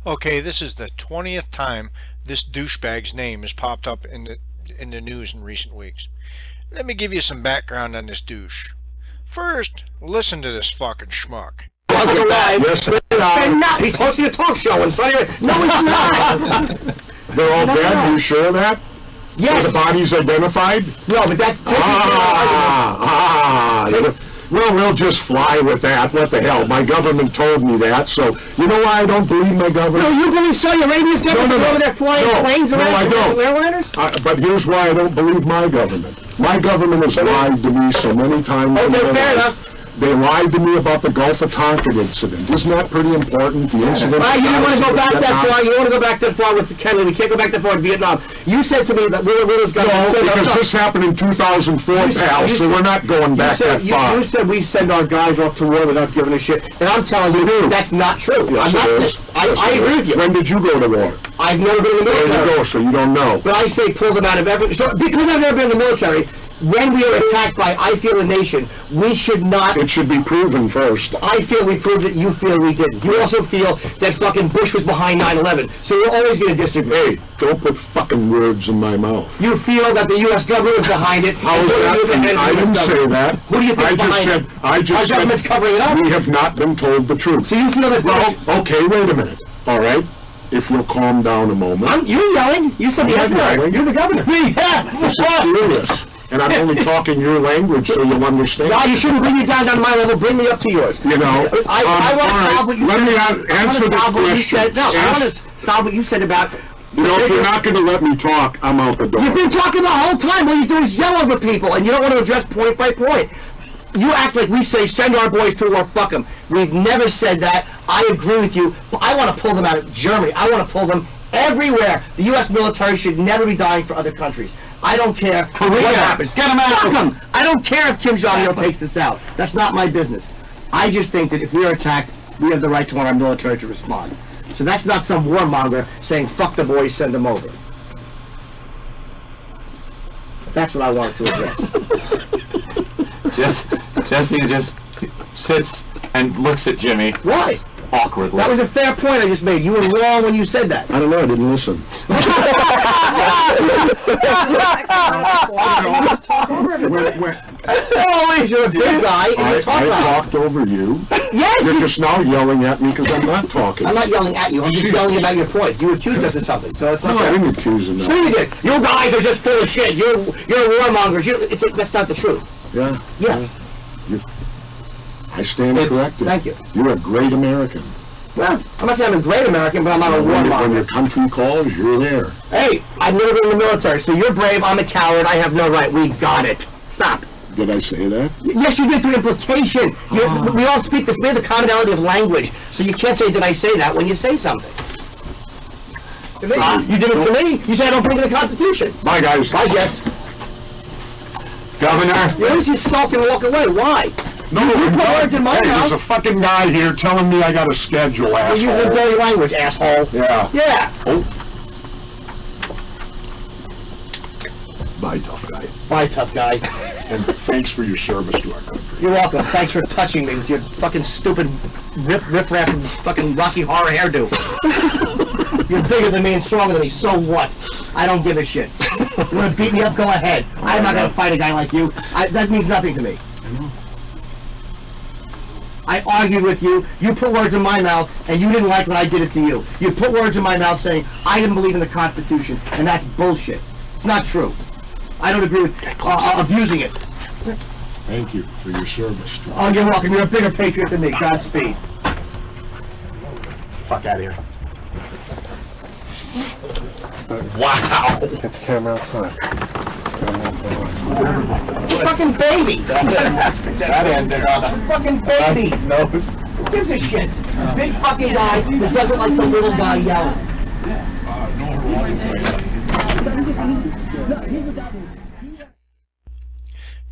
Okay, this is the 20th time this douchebag's name has popped up in the news in recent weeks. Let me give you some background on this douche. First, listen to this fucking schmuck. Yes, they're not. He's hosting a talk show in front of you. No, he's not. They're all dead? Are you sure of that? Yes. Are the bodies identified? No, but that's... Well, we'll just fly with that. What the hell? My government told me that, so you know why I don't believe my government? No, you believe Saudi Arabia's government over there flying planes around? No, I don't. Airliners? But here's why I don't believe my government. My government has lied to me so many times. Okay, fair enough. They lied to me about the Gulf of Tonkin incident. Isn't that pretty important? The incident. You don't want to go back that far. You don't want to go back that far with Kennedy. We can't go back that far in Vietnam. You said to me that Willow's government... No, because this happened in 2004, pal, so we're not going back that far. You said we send our guys off to war without giving a shit, and I'm telling you, that's not true. Yes, it is. I agree with you. When did you go to war? I've never been in the military. There you go, so you don't know. But I say pull them out of every... So, because I've never been in the military, when we are attacked by I feel a nation, we should not... It should be proven first. I feel we proved it, you feel we didn't. You also feel that fucking Bush was behind 9/11, so you're always going to disagree. Hey, don't put fucking words in my mouth. You feel that the U.S. government is behind it. How is that? I didn't say that. Who do you think behind it? I just said... Our government's covering it up? We have not been told the truth. So you feel that... Well, okay, wait a minute. All right? If you'll calm down a moment. You're yelling. You said the F-word. You're the governor. This is serious. And I'm only talking your language so you'll understand. No, you shouldn't bring me down to my level. Bring me up to yours. You know, I want to solve what you said. Let me answer this question. No, I want to solve what you said about... You know, if you're not going to let me talk, I'm out the door. You've been talking the whole time. What you do is yell over people, and you don't want to address point by point. You act like we say, send our boys to war, fuck them. We've never said that. I agree with you. I want to pull them out of Germany. I want to pull them everywhere. The U.S. military should never be dying for other countries. I don't care what happens. Get them out. Fuck them. I don't care if Kim Jong-il takes this out. That's not my business. I just think that if we are attacked, we have the right to want our military to respond. So that's not some warmonger saying, fuck the boys, send them over. That's what I wanted to address. Jesse just sits and looks at Jimmy. Why? Awkwardly. That was a fair point I just made. You were wrong when you said that. I don't know. I didn't listen. You're a big guy. I talked over you. Yes. You're just now yelling at me because I'm not talking. I'm not yelling at you. I'm just yelling about your point. You accused us of something. So it's not I didn't accuse him. Sure you did. You guys are just full of shit. You're warmongers. That's not the truth. Yeah. Yes. I stand corrected. Thank you. You're a great American. Well, I'm not saying I'm a great American, but I'm not a warmonger. When your country calls, you're there. Hey, I've never been in the military, so you're brave, I'm a coward, I have no right. We got it. Stop. Did I say that? Yes, you did through implication. We all speak this. We have the commonality of language, so you can't say, did I say that, when you say something. You did it to me. You said I don't believe in the Constitution. Bye, guys. Bye, Jess. Governor? You always just sulk and walk away. Why? No, you put words in my mouth. There's a fucking guy here telling me I got a schedule, asshole. You're using dirty language, asshole. Yeah. Yeah. Oh. Bye, tough guy. Bye, tough guy. And thanks for your service to our country. You're welcome. Thanks for touching me with your fucking stupid rip-rap and fucking Rocky Horror hairdo. You're bigger than me and stronger than me, so what? I don't give a shit. You want to beat me up, go ahead. I'm not going to fight a guy like you. That means nothing to me. I know. I argued with you, you put words in my mouth, and you didn't like when I did it to you. You put words in my mouth saying, I didn't believe in the Constitution, and that's bullshit. It's not true. I don't agree with abusing it. Thank you for your service. Oh, you're welcome. You're a bigger patriot than me. Godspeed. Fuck out of here. Wow. Get the camera outside. Fucking baby. That ended on a Fucking baby. nose. Who gives a shit? Big fucking guy who doesn't like the little guy yelling.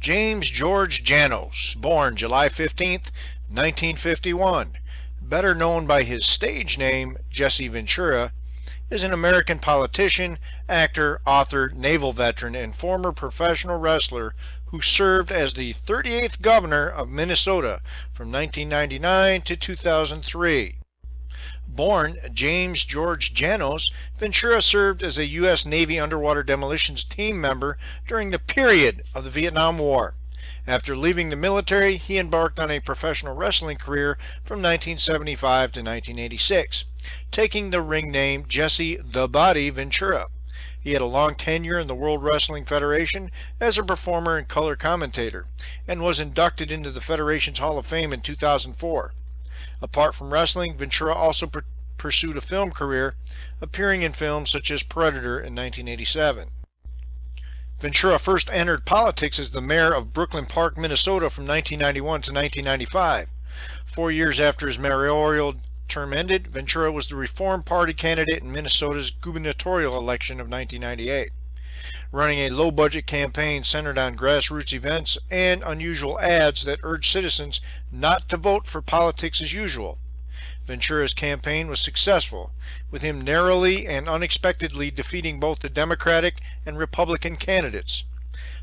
James George Janos, born July 15th, 1951, better known by his stage name Jesse Ventura, is an American politician, actor, author, naval veteran, and former professional wrestler who served as the 38th governor of Minnesota from 1999 to 2003. Born James George Janos, Ventura served as a U.S. Navy underwater demolitions team member during the period of the Vietnam War. After leaving the military, he embarked on a professional wrestling career from 1975 to 1986, taking the ring name Jesse "The Body" Ventura. He had a long tenure in the World Wrestling Federation as a performer and color commentator, and was inducted into the Federation's Hall of Fame in 2004. Apart from wrestling, Ventura also pursued a film career, appearing in films such as Predator in 1987. Ventura first entered politics as the mayor of Brooklyn Park, Minnesota from 1991 to 1995. 4 years after his mayoral term ended, Ventura was the Reform Party candidate in Minnesota's gubernatorial election of 1998, running a low-budget campaign centered on grassroots events and unusual ads that urged citizens not to vote for politics as usual. Ventura's campaign was successful, with him narrowly and unexpectedly defeating both the Democratic and Republican candidates.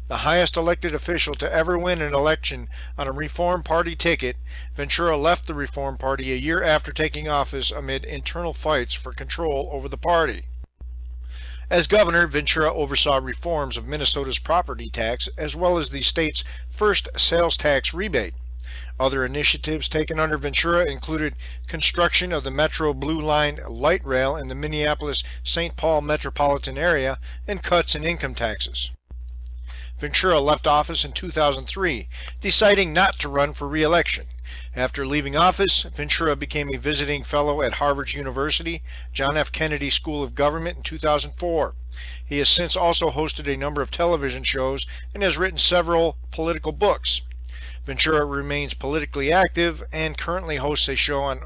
The highest elected official to ever win an election on a Reform Party ticket, Ventura left the Reform Party a year after taking office amid internal fights for control over the party. As governor, Ventura oversaw reforms of Minnesota's property tax as well as the state's first sales tax rebate. Other initiatives taken under Ventura included construction of the Metro Blue Line light rail in the Minneapolis-St. Paul metropolitan area and cuts in income taxes. Ventura left office in 2003, deciding not to run for re-election. After leaving office, Ventura became a visiting fellow at Harvard University, John F. Kennedy School of Government in 2004. He has since also hosted a number of television shows and has written several political books. Ventura remains politically active and currently hosts a show on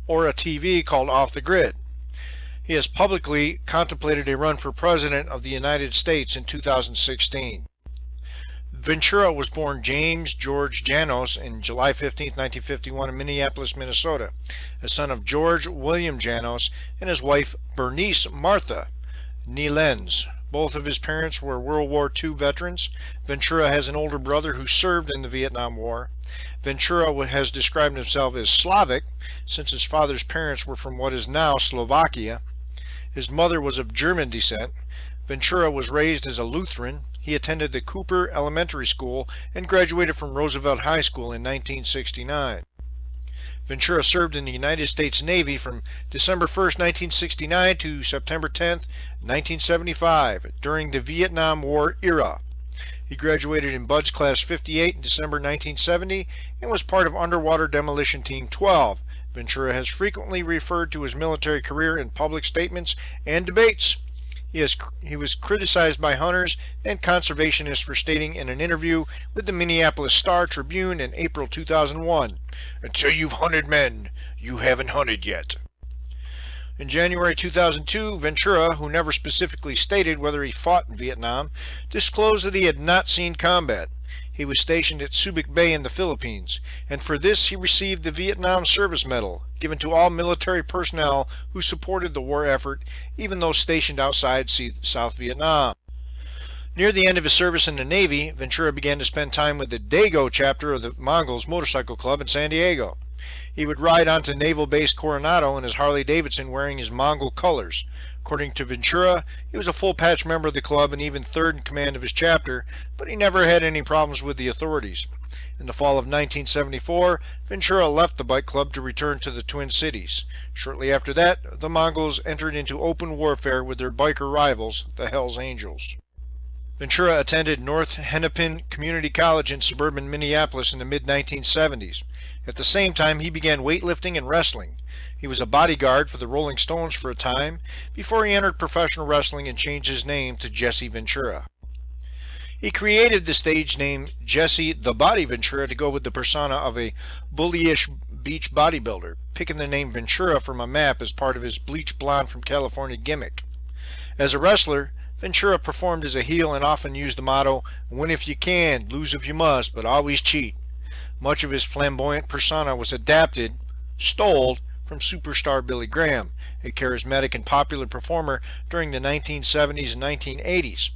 Aura TV called Off the Grid. He has publicly contemplated a run for President of the United States in 2016. Ventura was born James George Janos on July 15, 1951 in Minneapolis, Minnesota, a son of George William Janos and his wife Bernice Martha Nielens. Both of his parents were World War II veterans. Ventura has an older brother who served in the Vietnam War. Ventura has described himself as Slavic, since his father's parents were from what is now Slovakia. His mother was of German descent. Ventura was raised as a Lutheran. He attended the Cooper Elementary School and graduated from Roosevelt High School in 1969. Ventura served in the United States Navy from December 1, 1969 to September 10, 1975, during the Vietnam War era. He graduated in Buds Class 58 in December 1970 and was part of Underwater Demolition Team 12. Ventura has frequently referred to his military career in public statements and debates. He was criticized by hunters and conservationists for stating in an interview with the Minneapolis Star-Tribune in April 2001, "Until you've hunted men, you haven't hunted yet." In January 2002, Ventura, who never specifically stated whether he fought in Vietnam, disclosed that he had not seen combat. He was stationed at Subic Bay in the Philippines, and for this he received the Vietnam Service Medal, given to all military personnel who supported the war effort, even those stationed outside South Vietnam. Near the end of his service in the Navy, Ventura began to spend time with the Dago chapter of the Mongols Motorcycle Club in San Diego. He would ride onto Naval Base Coronado in his Harley-Davidson wearing his Mongol colors. According to Ventura, he was a full-patch member of the club and even third in command of his chapter, but he never had any problems with the authorities. In the fall of 1974, Ventura left the bike club to return to the Twin Cities. Shortly after that, the Mongols entered into open warfare with their biker rivals, the Hells Angels. Ventura attended North Hennepin Community College in suburban Minneapolis in the mid-1970s. At the same time, he began weightlifting and wrestling. He was a bodyguard for the Rolling Stones for a time, before he entered professional wrestling and changed his name to Jesse Ventura. He created the stage name Jesse "The Body" Ventura to go with the persona of a bullyish beach bodybuilder, picking the name Ventura from a map as part of his bleach blonde from California gimmick. As a wrestler, Ventura performed as a heel and often used the motto, "Win if you can, lose if you must, but always cheat." Much of his flamboyant persona was stole from superstar Billy Graham, a charismatic and popular performer during the 1970s and 1980s.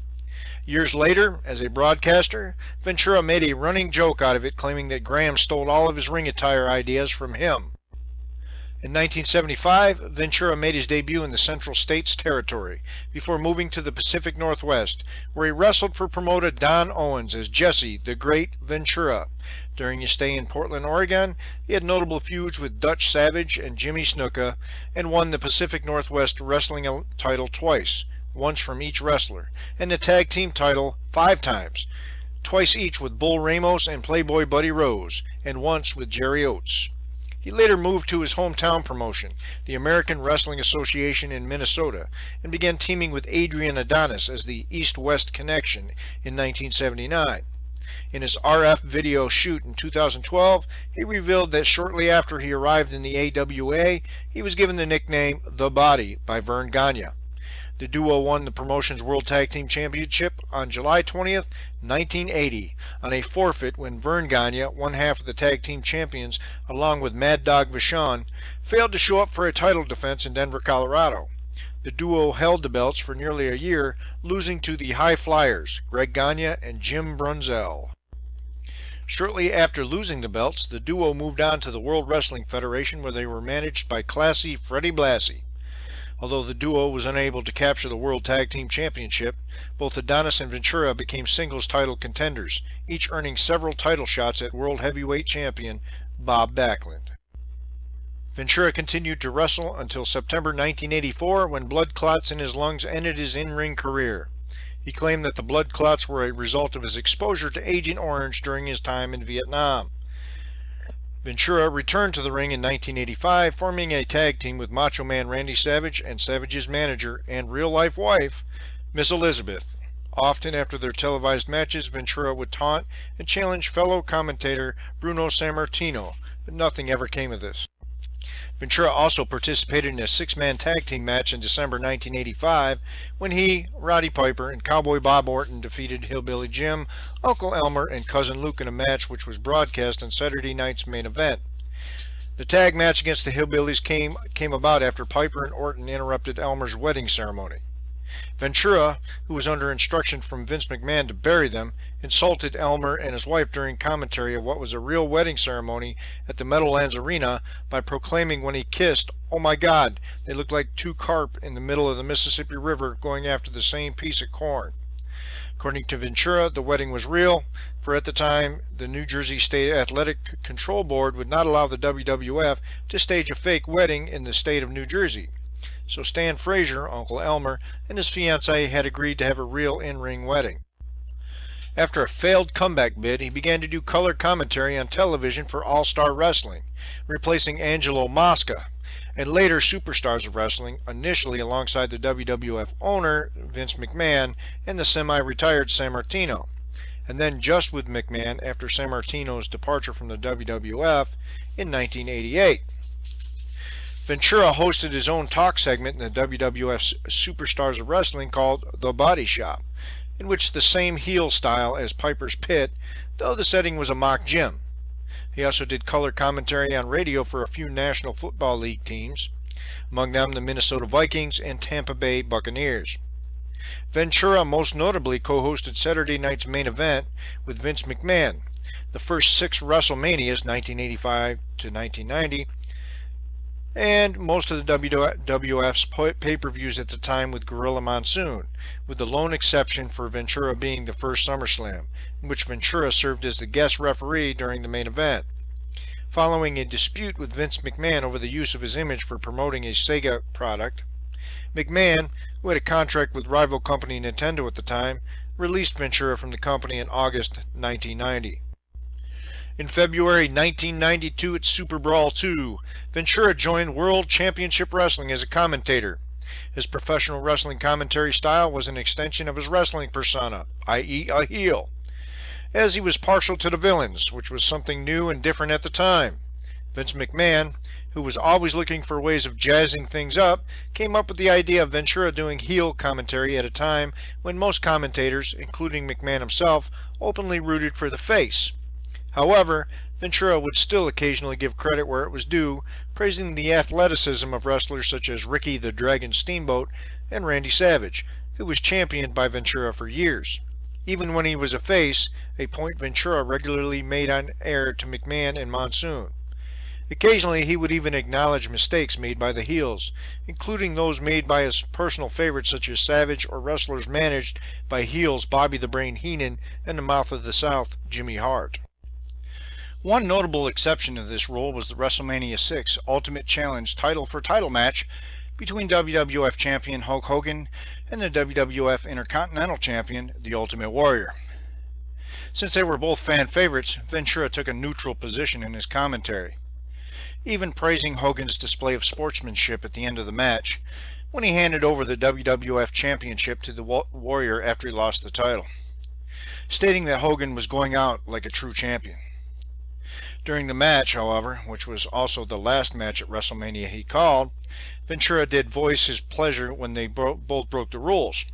Years later, as a broadcaster, Ventura made a running joke out of it, claiming that Graham stole all of his ring attire ideas from him. In 1975, Ventura made his debut in the Central States Territory before moving to the Pacific Northwest, where he wrestled for promoter Don Owens as Jesse the Great Ventura. During his stay in Portland, Oregon, he had notable feuds with Dutch Savage and Jimmy Snuka, and won the Pacific Northwest Wrestling title twice, once from each wrestler, and the tag team title 5 times, twice each with Bull Ramos and Playboy Buddy Rose, and once with Jerry Oates. He later moved to his hometown promotion, the American Wrestling Association in Minnesota, and began teaming with Adrian Adonis as the East-West Connection in 1979. In his RF video shoot in 2012, he revealed that shortly after he arrived in the AWA, he was given the nickname The Body by Vern Gagne. The duo won the promotion's World Tag Team Championship on July 20th, 1980, on a forfeit when Vern Gagne, one half of the tag team champions, along with Mad Dog Vachon, failed to show up for a title defense in Denver, Colorado. The duo held the belts for nearly a year, losing to the High Flyers, Greg Gagne and Jim Brunzell. Shortly after losing the belts, the duo moved on to the World Wrestling Federation, where they were managed by classy Freddie Blassie. Although the duo was unable to capture the World Tag Team Championship, both Adonis and Ventura became singles title contenders, each earning several title shots at World Heavyweight Champion Bob Backlund. Ventura continued to wrestle until September 1984, when blood clots in his lungs ended his in-ring career. He claimed that the blood clots were a result of his exposure to Agent Orange during his time in Vietnam. Ventura returned to the ring in 1985, forming a tag team with Macho Man Randy Savage and Savage's manager and real-life wife, Miss Elizabeth. Often after their televised matches, Ventura would taunt and challenge fellow commentator Bruno Sammartino, but nothing ever came of this. Ventura also participated in a 6-man tag team match in December 1985 when he, Roddy Piper, and Cowboy Bob Orton defeated Hillbilly Jim, Uncle Elmer, and Cousin Luke in a match which was broadcast on Saturday night's main event. The tag match against the Hillbillies came about after Piper and Orton interrupted Elmer's wedding ceremony. Ventura, who was under instruction from Vince McMahon to bury them, insulted Elmer and his wife during commentary of what was a real wedding ceremony at the Meadowlands Arena by proclaiming when he kissed, "Oh my God, they look like 2 carp in the middle of the Mississippi River going after the same piece of corn." According to Ventura, the wedding was real, for at the time, the New Jersey State Athletic Control Board would not allow the WWF to stage a fake wedding in the state of New Jersey. So Stan Frazier, Uncle Elmer, and his fiancée had agreed to have a real in-ring wedding. After a failed comeback bid, he began to do color commentary on television for All-Star Wrestling, replacing Angelo Mosca, and later Superstars of Wrestling, initially alongside the WWF owner, Vince McMahon, and the semi-retired Sammartino, and then just with McMahon after Sammartino's departure from the WWF in 1988. Ventura hosted his own talk segment in the WWF's Superstars of Wrestling called The Body Shop, in which the same heel style as Piper's Pit, though the setting was a mock gym. He also did color commentary on radio for a few National Football League teams, among them the Minnesota Vikings and Tampa Bay Buccaneers. Ventura most notably co-hosted Saturday night's main event with Vince McMahon, the first 6 WrestleManias, 1985 to 1990, and most of the WWF's pay-per-views at the time with Gorilla Monsoon, with the lone exception for Ventura being the first SummerSlam, in which Ventura served as the guest referee during the main event. Following a dispute with Vince McMahon over the use of his image for promoting a Sega product, McMahon, who had a contract with rival company Nintendo at the time, released Ventura from the company in August 1990. In February 1992 at Super Brawl 2, Ventura joined World Championship Wrestling as a commentator. His professional wrestling commentary style was an extension of his wrestling persona, i.e. a heel, as he was partial to the villains, which was something new and different at the time. Vince McMahon, who was always looking for ways of jazzing things up, came up with the idea of Ventura doing heel commentary at a time when most commentators, including McMahon himself, openly rooted for the face. However, Ventura would still occasionally give credit where it was due, praising the athleticism of wrestlers such as Ricky the Dragon Steamboat and Randy Savage, who was championed by Ventura for years. Even when he was a face, a point Ventura regularly made on air to McMahon and Monsoon. Occasionally, he would even acknowledge mistakes made by the heels, including those made by his personal favorites such as Savage or wrestlers managed by heels Bobby the Brain Heenan and the Mouth of the South, Jimmy Hart. One notable exception to this rule was the WrestleMania 6 Ultimate Challenge title-for-title match between WWF Champion Hulk Hogan and the WWF Intercontinental Champion, The Ultimate Warrior. Since they were both fan favorites, Ventura took a neutral position in his commentary, even praising Hogan's display of sportsmanship at the end of the match when he handed over the WWF Championship to the Warrior after he lost the title, stating that Hogan was going out like a true champion. During the match, however, which was also the last match at WrestleMania he called, Ventura did voice his pleasure when they both broke the rules,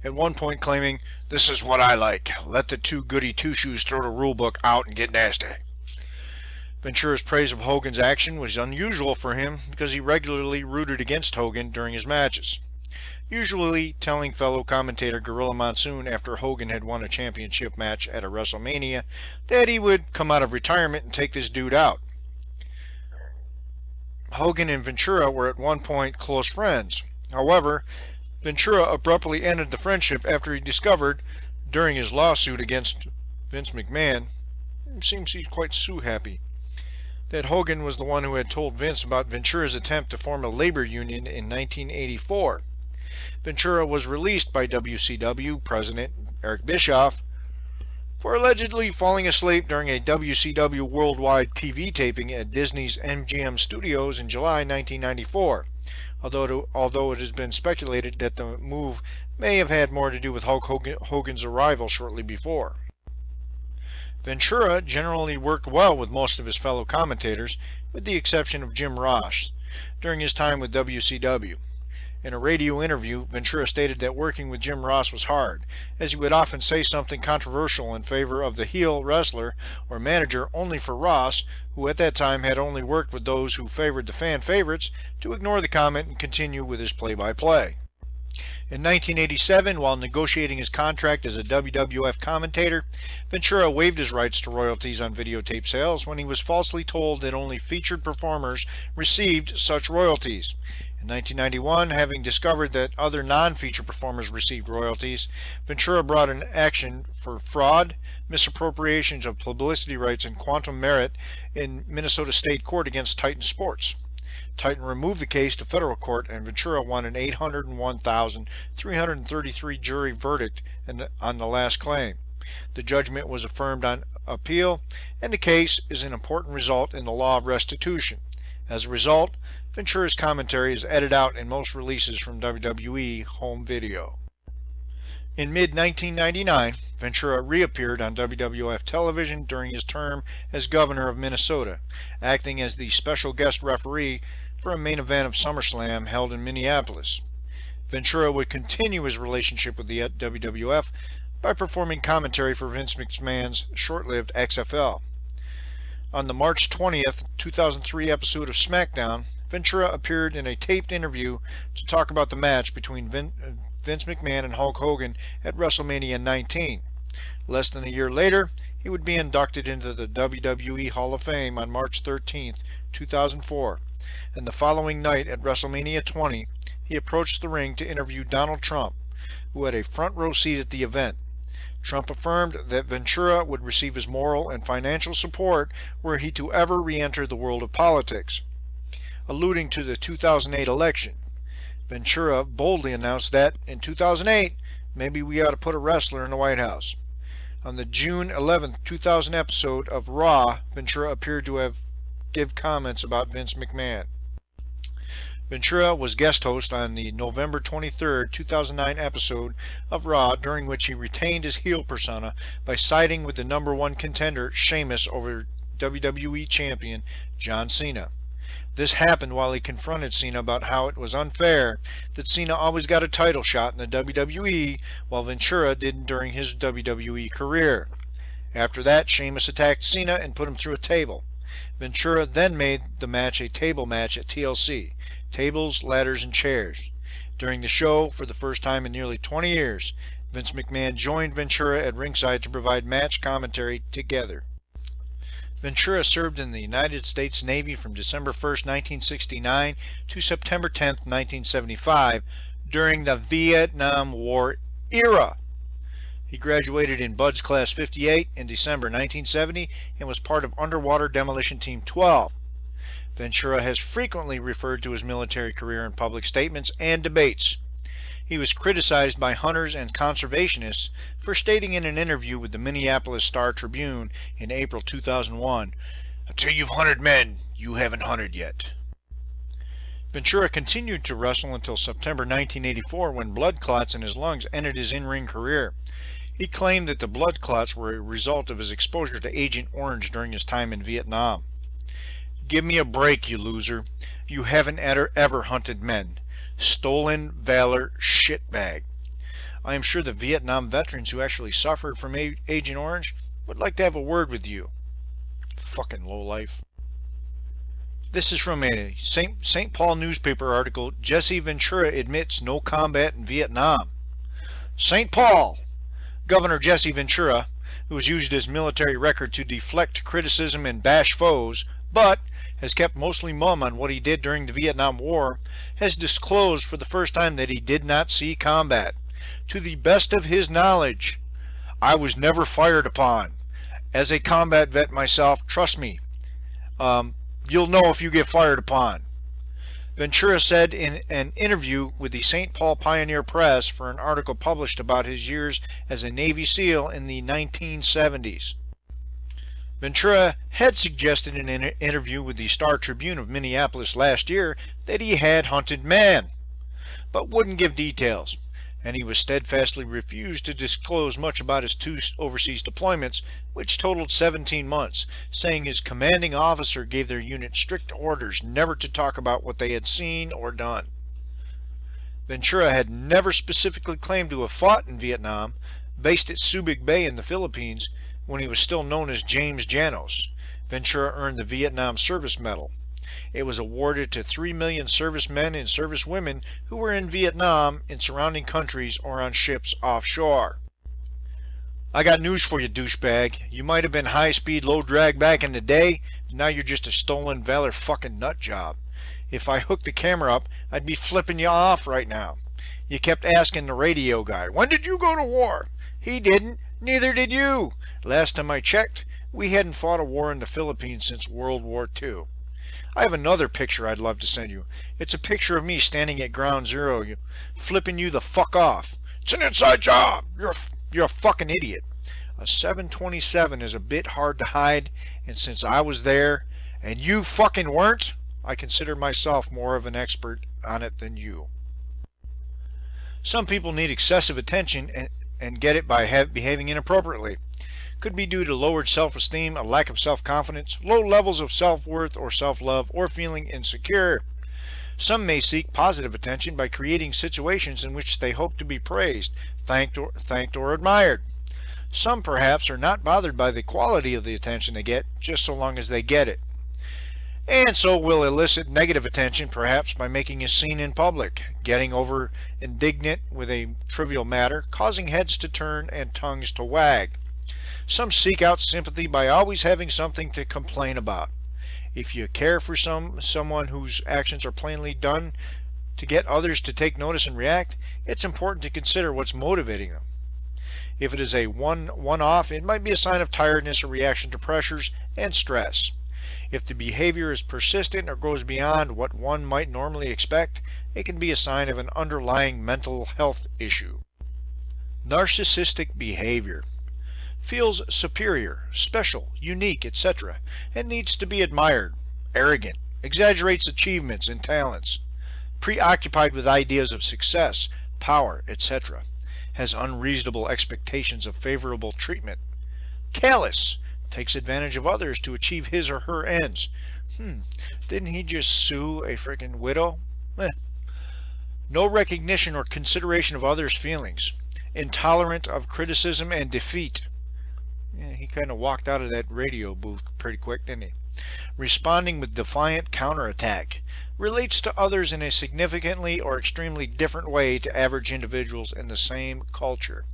at one point claiming, "This is what I like. Let the two goody two-shoes throw the rule book out and get nasty." Ventura's praise of Hogan's action was unusual for him because he regularly rooted against Hogan during his matches, usually telling fellow commentator Gorilla Monsoon after Hogan had won a championship match at a WrestleMania that he would come out of retirement and take this dude out. Hogan and Ventura were at one point close friends. However, Ventura abruptly ended the friendship after he discovered, during his lawsuit against Vince McMahon, seems he's quite sue-happy, that Hogan was the one who had told Vince about Ventura's attempt to form a labor union in 1984. Ventura was released by WCW President Eric Bischoff for allegedly falling asleep during a WCW worldwide TV taping at Disney's MGM Studios in July 1994, although it has been speculated that the move may have had more to do with Hulk Hogan's arrival shortly before. Ventura generally worked well with most of his fellow commentators, with the exception of Jim Ross, during his time with WCW. In a radio interview, Ventura stated that working with Jim Ross was hard, as he would often say something controversial in favor of the heel wrestler or manager, only for Ross, who at that time had only worked with those who favored the fan favorites, to ignore the comment and continue with his play-by-play. In 1987, while negotiating his contract as a WWF commentator, Ventura waived his rights to royalties on videotape sales when he was falsely told that only featured performers received such royalties. In 1991, having discovered that other non-feature performers received royalties, Ventura brought an action for fraud, misappropriations of publicity rights, and quantum merit in Minnesota State Court against Titan Sports. Titan removed the case to federal court, and Ventura won an $801,333 jury verdict on the last claim. The judgment was affirmed on appeal, and the case is an important result in the law of restitution. As a result, Ventura's commentary is edited out in most releases from WWE home video. In mid-1999, Ventura reappeared on WWF television during his term as governor of Minnesota, acting as the special guest referee for a main event of SummerSlam held in Minneapolis. Ventura would continue his relationship with the WWF by performing commentary for Vince McMahon's short-lived XFL. On the March 20th, 2003 episode of SmackDown, Ventura appeared in a taped interview to talk about the match between Vince McMahon and Hulk Hogan at WrestleMania 19. Less than a year later, he would be inducted into the WWE Hall of Fame on March 13th, 2004, and the following night at WrestleMania 20, he approached the ring to interview Donald Trump, who had a front row seat at the event. Trump affirmed that Ventura would receive his moral and financial support were he to ever re-enter the world of politics. Alluding to the 2008 election, Ventura boldly announced that, in 2008, maybe we ought to put a wrestler in the White House. On the June 11, 2000 episode of Raw, Ventura appeared to give comments about Vince McMahon. Ventura was guest host on the November 23, 2009 episode of Raw, during which he retained his heel persona by siding with the #1 contender Sheamus over WWE Champion John Cena. This happened while he confronted Cena about how it was unfair that Cena always got a title shot in the WWE while Ventura didn't during his WWE career. After that, Sheamus attacked Cena and put him through a table. Ventura then made the match a table match at TLC. Tables, ladders, and chairs. During the show, for the first time in nearly 20 years, Vince McMahon joined Ventura at ringside to provide match commentary together. Ventura served in the United States Navy from December 1st, 1969 to September 10th, 1975 during the Vietnam War era. He graduated in Buds Class 58 in December 1970 and was part of Underwater Demolition Team 12. Ventura has frequently referred to his military career in public statements and debates. He was criticized by hunters and conservationists for stating in an interview with the Minneapolis Star-Tribune in April 2001, "Until you've hunted men, you haven't hunted yet." Ventura continued to wrestle until September 1984 when blood clots in his lungs ended his in-ring career. He claimed that the blood clots were a result of his exposure to Agent Orange during his time in Vietnam. "Give me a break, you loser. You haven't ever hunted men. Stolen valor shitbag. I am sure the Vietnam veterans who actually suffered from Agent Orange would like to have a word with you. Fucking lowlife." This is from a St. Paul newspaper article. Jesse Ventura admits no combat in Vietnam. St. Paul. Governor Jesse Ventura, who has used his military record to deflect criticism and bash foes, but has kept mostly mum on what he did during the Vietnam War, has disclosed for the first time that he did not see combat. To the best of his knowledge, "I was never fired upon. As a combat vet myself, trust me, you'll know if you get fired upon." Ventura said in an interview with the St. Paul Pioneer Press for an article published about his years as a Navy SEAL in the 1970s. Ventura had suggested in an interview with the Star-Tribune of Minneapolis last year that he had hunted man, but wouldn't give details, and he was steadfastly refused to disclose much about his 2 overseas deployments, which totaled 17 months, saying his commanding officer gave their unit strict orders never to talk about what they had seen or done. Ventura had never specifically claimed to have fought in Vietnam, based at Subic Bay in the Philippines, when he was still known as James Janos. Ventura earned the Vietnam Service Medal. It was awarded to 3 million servicemen and servicewomen who were in Vietnam, in surrounding countries, or on ships offshore. "I got news for you, douchebag. You might have been high-speed, low-drag back in the day, but now you're just a stolen valor fucking nut job. If I hooked the camera up, I'd be flipping you off right now. You kept asking the radio guy, 'When did you go to war?' He didn't. Neither did you. Last time I checked, we hadn't fought a war in the Philippines since World War II. I have another picture I'd love to send you. It's a picture of me standing at ground zero, flipping you the fuck off. It's an inside job. You're a fucking idiot. A 727 is a bit hard to hide, and since I was there, and you fucking weren't, I consider myself more of an expert on it than you." Some people need excessive attention and get it by behaving inappropriately. Could be due to lowered self-esteem, a lack of self-confidence, low levels of self-worth or self-love, or feeling insecure. Some may seek positive attention by creating situations in which they hope to be praised, thanked or admired. Some perhaps are not bothered by the quality of the attention they get, just so long as they get it. And so will elicit negative attention, perhaps by making a scene in public, getting over indignant with a trivial matter, causing heads to turn and tongues to wag. Some seek out sympathy by always having something to complain about. If you care for someone whose actions are plainly done to get others to take notice and react, it's important to consider what's motivating them. If it is a one-off, it might be a sign of tiredness or reaction to pressures and stress. If the behavior is persistent or goes beyond what one might normally expect, it can be a sign of an underlying mental health issue. Narcissistic behavior. Feels superior, special, unique, etc., and needs to be admired. Arrogant. Exaggerates achievements and talents. Preoccupied with ideas of success, power, etc. Has unreasonable expectations of favorable treatment. Callous. Takes advantage of others to achieve his or her ends. Didn't he just sue a freaking widow? No recognition or consideration of others' feelings. Intolerant of criticism and defeat. He kind of walked out of that radio booth pretty quick, didn't he? Responding with defiant counterattack. Relates to others in a significantly or extremely different way to average individuals in the same culture.